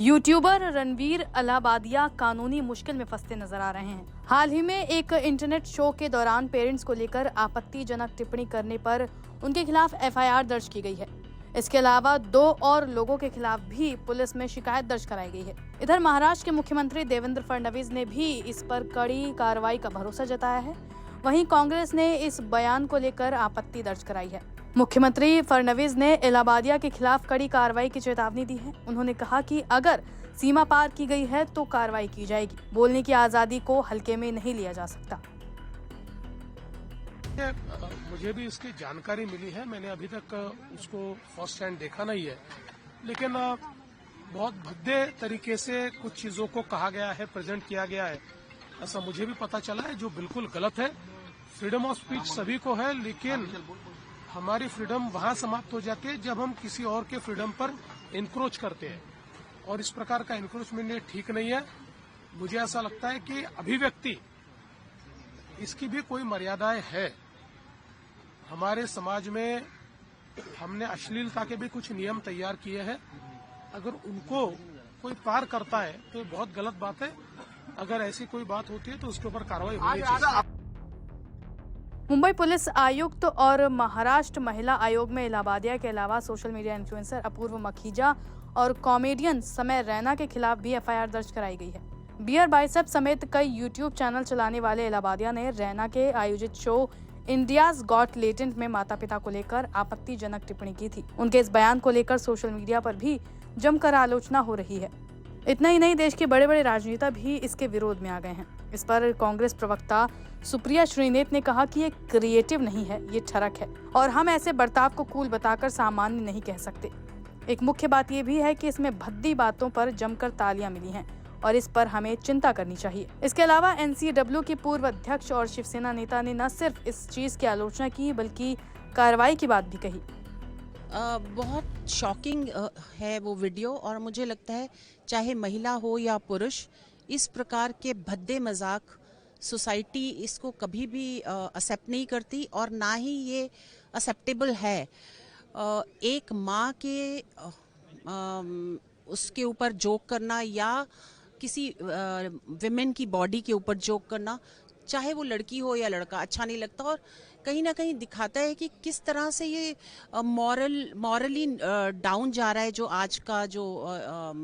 YouTuber Ranveer Allahbadia कानूनी मुश्किल में फंसते नजर आ रहे हैं। हाल ही में एक इंटरनेट शो के दौरान पेरेंट्स को लेकर आपत्तिजनक टिप्पणी करने पर उनके खिलाफ एफआईआर दर्ज की गई है। इसके अलावा 2 और लोगों के खिलाफ भी पुलिस में शिकायत दर्ज कराई गई है। इधर महाराष्ट्र के मुख्यमंत्री देवेंद्र फडणवीस ने भी इस पर कड़ी कार्रवाई का भरोसा जताया है। वहीं कांग्रेस ने इस बयान को लेकर आपत्ति दर्ज कराई है। मुख्यमंत्री फडणवीस ने अलाहाबादिया के खिलाफ कड़ी कार्रवाई की चेतावनी दी है। उन्होंने कहा कि अगर सीमा पार की गई है तो कार्रवाई की जाएगी। बोलने की आजादी को हल्के में नहीं लिया जा सकता। मुझे भी इसकी जानकारी मिली है, मैंने अभी तक उसको फर्स्ट हैंड देखा नहीं है, लेकिन बहुत भद्दे तरीके से कुछ चीजों को कहा गया है, प्रेजेंट किया गया है, ऐसा मुझे भी पता चला है, जो बिल्कुल गलत है। फ्रीडम ऑफ स्पीच सभी को है, लेकिन हमारी फ्रीडम वहां समाप्त हो जाती है जब हम किसी और के फ्रीडम पर इंक्रोच करते हैं, और इस प्रकार का इंक्रोचमेंट ठीक नहीं है। मुझे ऐसा लगता है कि अभिव्यक्ति इसकी भी कोई मर्यादाएं है। हमारे समाज में हमने अश्लीलता के भी कुछ नियम तैयार किए हैं, अगर उनको कोई पार करता है तो ये बहुत गलत बात है। अगर ऐसी कोई बात होती है तो उसके ऊपर कार्रवाई होनी चाहिए। मुंबई पुलिस आयुक्त और महाराष्ट्र महिला आयोग में अलाहाबादिया के अलावा सोशल मीडिया इन्फ्लुएंसर अपूर्व मखीजा और कॉमेडियन समय रैना के खिलाफ भी एफआईआर दर्ज कराई गई है। बियर बाइसेप समेत कई यूट्यूब चैनल चलाने वाले अलाहाबादिया ने रैना के आयोजित शो इंडियाज गॉट टैलेंट में माता पिता को लेकर आपत्तिजनक टिप्पणी की थी। उनके इस बयान को लेकर सोशल मीडिया पर भी जमकर आलोचना हो रही है। इतना ही नहीं, देश के बड़े बड़े राजनेता भी इसके विरोध में आ गए हैं। इस पर कांग्रेस प्रवक्ता सुप्रिया श्रीनेत ने कहा कि ये क्रिएटिव नहीं है, ये ठरक है और हम ऐसे बर्ताव को कूल बताकर सामान्य नहीं कह सकते। एक मुख्य बात ये भी है कि इसमें भद्दी बातों पर जमकर तालियां मिली हैं और इस पर हमें चिंता करनी चाहिए। इसके अलावा एनसीडब्ल्यू की पूर्व अध्यक्ष और शिवसेना नेता ने न सिर्फ इस चीज की आलोचना की बल्कि कार्रवाई की बात भी कही। बहुत शॉकिंग है वो वीडियो, और मुझे लगता है चाहे महिला हो या पुरुष, इस प्रकार के भद्दे मजाक सोसाइटी इसको कभी भी एक्सेप्ट नहीं करती और ना ही ये एक्सेप्टेबल है। एक माँ के उसके ऊपर जोक करना या किसी विमेन की बॉडी के ऊपर जोक करना, चाहे वो लड़की हो या लड़का, अच्छा नहीं लगता और कहीं ना कहीं दिखाता है कि किस तरह से ये मॉरली डाउन जा रहा है जो आज का जो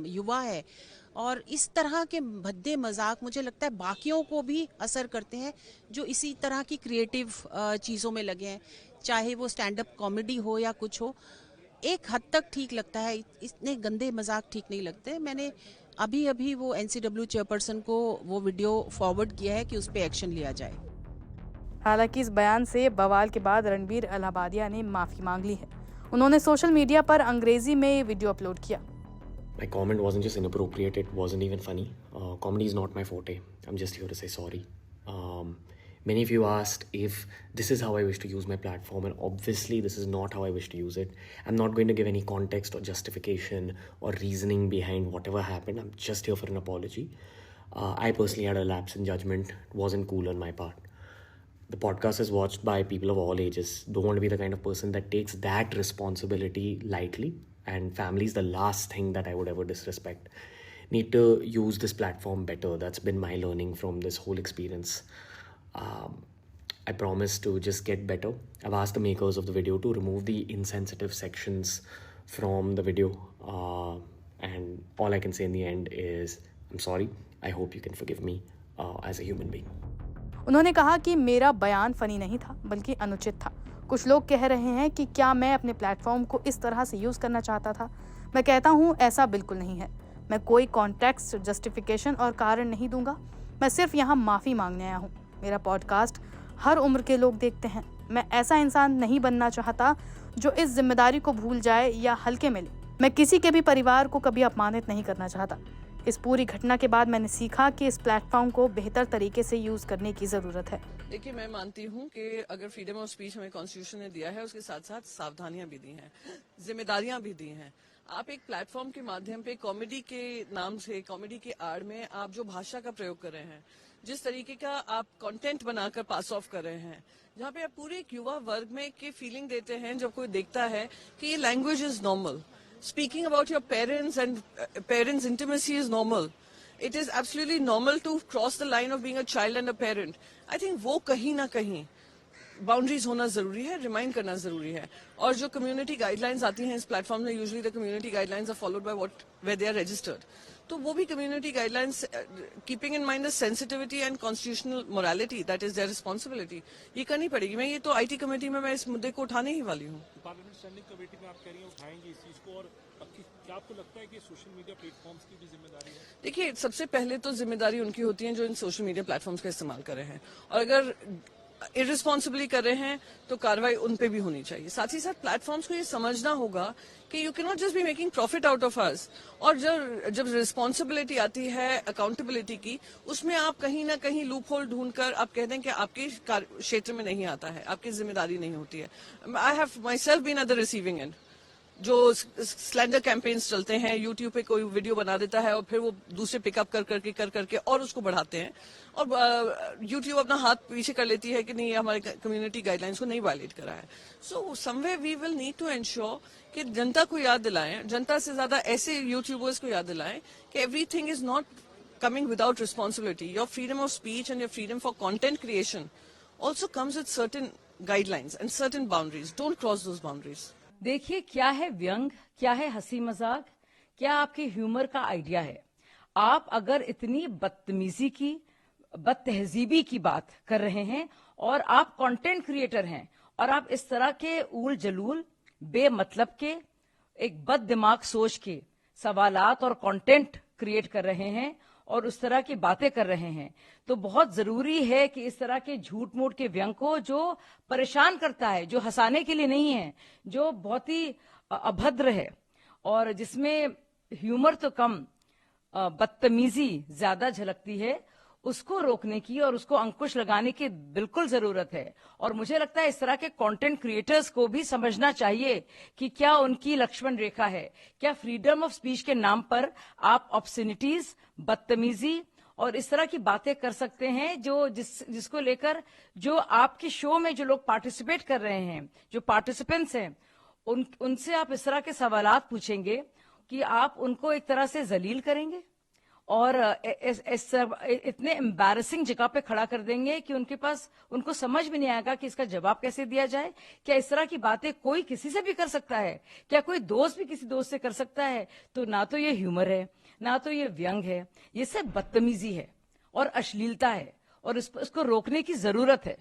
युवा है। और इस तरह के भद्दे मजाक मुझे लगता है बाकियों को भी असर करते हैं जो इसी तरह की क्रिएटिव चीज़ों में लगे हैं, चाहे वो स्टैंड अप कॉमेडी हो या कुछ हो। एक हद तक ठीक लगता है, इतने गंदे मजाक ठीक नहीं लगते। मैंने अभी वो एनसीडब्ल्यू चेयरपर्सन को वो वीडियो फॉरवर्ड किया है कि उस पर एक्शन लिया जाए। हालांकि इस बयान से बवाल के बाद रणवीर अलाहाबादिया ने माफी मांग ली है। उन्होंने सोशल मीडिया पर अंग्रेजी में वीडियो अपलोड किया। My comment wasn't just inappropriate, it wasn't even funny. Comedy is not my forte. I'm just here to say sorry. Many of you asked if this is how I wish to use my platform, and obviously this is not how I wish to use it. I'm not going to give any context or justification or reasoning behind whatever happened. I'm just here for an apology. I personally had a lapse in judgment. It wasn't cool on my part. The podcast is watched by people of all ages. Don't want to be the kind of person that takes that responsibility lightly. And family is the last thing that I would ever disrespect. Need to use this platform better. That's been my learning from this whole experience. I promise to just get better. I've asked the makers of the video to remove the insensitive sections from the video. And all I can say in the end is, I'm sorry. I hope you can forgive me as a human being. उन्होंने कहा कि मेरा बयान funny नहीं था बल्कि अनुचित था। कुछ लोग कह रहे हैं कि क्या मैं अपने प्लेटफॉर्म को इस तरह से यूज करना चाहता था। मैं कहता हूं ऐसा बिल्कुल नहीं है। मैं कोई कॉन्टेक्स्ट, जस्टिफिकेशन और कारण नहीं दूंगा। मैं सिर्फ यहां माफी मांगने आया हूं। मेरा पॉडकास्ट हर उम्र के लोग देखते हैं। मैं ऐसा इंसान नहीं बनना चाहता जो इस जिम्मेदारी को भूल जाए या हल्के में ले। मैं किसी के भी परिवार को कभी अपमानित नहीं करना चाहता। इस पूरी घटना के बाद मैंने सीखा कि इस प्लेटफॉर्म को बेहतर तरीके से यूज करने की जरूरत है। देखिए, मैं मानती हूँ कि अगर फ्रीडम ऑफ स्पीच हमें कॉन्स्टिट्यूशन ने दिया है, उसके साथ साथ सावधानियां भी दी हैं, जिम्मेदारियां भी दी हैं। आप एक प्लेटफॉर्म के माध्यम पे कॉमेडी के नाम से, कॉमेडी के आड़ में आप जो भाषा का प्रयोग कर रहे हैं, जिस तरीके का आप कंटेंट बनाकर पास ऑफ कर रहे हैं, जहाँ पे आप पूरे एक युवा वर्ग में की फीलिंग देते हैं जब कोई देखता है कि ये language is normal, Speaking about your parents and parents' intimacy is normal. It is absolutely normal to cross the line of being a child and a parent. I think वो कहीं ना कहीं बाउंड्रीज होना जरूरी है, रिमाइंड करना जरूरी है. और जो कम्युनिटी गाइडलाइंस आती हैं इस प्लेटफॉर्म में, usually the community guidelines are followed by what where they are registered. तो वो भी community guidelines, keeping in mind the sensitivity and constitutional morality, that is their responsibility, ये करनी पड़ेगी. मैं ये तो आईटी कमेटी में मैं इस मुद्दे को उठाने ही वाली हूँ. पार्लियामेंट स्टैंडिंग कमेटी में आप कह रही हैं उठाएंगे इस चीज को, और क्या आपको लगता है कि सोशल मीडिया प्लेटफॉर्म्स की भी जिम्मेदारी है? देखिए, सबसे पहले तो जिम्मेदारी उनकी होती है जो इन सोशल मीडिया प्लेटफॉर्म्स का इस्तेमाल कर रहे हैं, और अगर इररिस्पॉन्सिबली कर रहे हैं तो कार्रवाई उन पे भी होनी चाहिए. साथ ही साथ प्लेटफॉर्म्स को ये समझना होगा कि you can not just be making profit out of us. और जब रिस्पॉन्सिबिलिटी आती है अकाउंटेबिलिटी की, उसमें आप कहीं ना कहीं लूप होल ढूंढकर आप कह दें कि आपके क्षेत्र में नहीं आता है, आपकी जिम्मेदारी नहीं होती है. I have myself been at the receiving end. जो स्लैंडर कैंपेन्स चलते हैं, यूट्यूब पे कोई वीडियो बना देता है और फिर वो दूसरे पिकअप कर करके और उसको बढ़ाते हैं, और यूट्यूब अपना हाथ पीछे कर लेती है कि नहीं, हमारे कम्युनिटी गाइडलाइंस को नहीं वायलेट करा है. So someway we will need to ensure कि जनता को याद दिलाएं, जनता से ज्यादा ऐसे यूट्यूबर्स को याद दिलाएं कि everything is not coming without responsibility. Your freedom of speech and your freedom for content creation also comes with certain guidelines and certain boundaries. Don't cross those boundaries. देखिए, क्या है व्यंग, क्या है हंसी मजाक, क्या आपके ह्यूमर का आइडिया है. आप अगर इतनी बदतमीजी की, बदतहजीबी की बात कर रहे हैं और आप कंटेंट क्रिएटर हैं और आप इस तरह के ऊल जलूल बेमतलब के एक बद दिमाग सोच के सवालात और कंटेंट क्रिएट कर रहे हैं और उस तरह की बातें कर रहे हैं, तो बहुत जरूरी है कि इस तरह के झूठ मूठ के व्यंग को, जो परेशान करता है, जो हंसाने के लिए नहीं है, जो बहुत ही अभद्र है और जिसमें ह्यूमर तो कम बदतमीजी ज्यादा झलकती है, उसको रोकने की और उसको अंकुश लगाने की बिल्कुल जरूरत है. और मुझे लगता है इस तरह के कंटेंट क्रिएटर्स को भी समझना चाहिए कि क्या उनकी लक्ष्मण रेखा है. क्या फ्रीडम ऑफ स्पीच के नाम पर आप ऑब्सिनिटीज, बदतमीजी और इस तरह की बातें कर सकते हैं जिसको लेकर जो आपके शो में जो लोग पार्टिसिपेट कर रहे हैं, जो पार्टिसिपेंट्स हैं, उनसे आप इस तरह के सवालात पूछेंगे कि आप उनको एक तरह से जलील करेंगे और इतने एम्बैरेसिंग जगह पे खड़ा कर देंगे कि उनको समझ में नहीं आएगा कि इसका जवाब कैसे दिया जाए. क्या इस तरह की बातें कोई किसी से भी कर सकता है? क्या कोई दोस्त भी किसी दोस्त से कर सकता है? तो ना तो ये ह्यूमर है, ना तो ये व्यंग है, ये सब बदतमीजी है और अश्लीलता है और इसको रोकने की जरूरत है.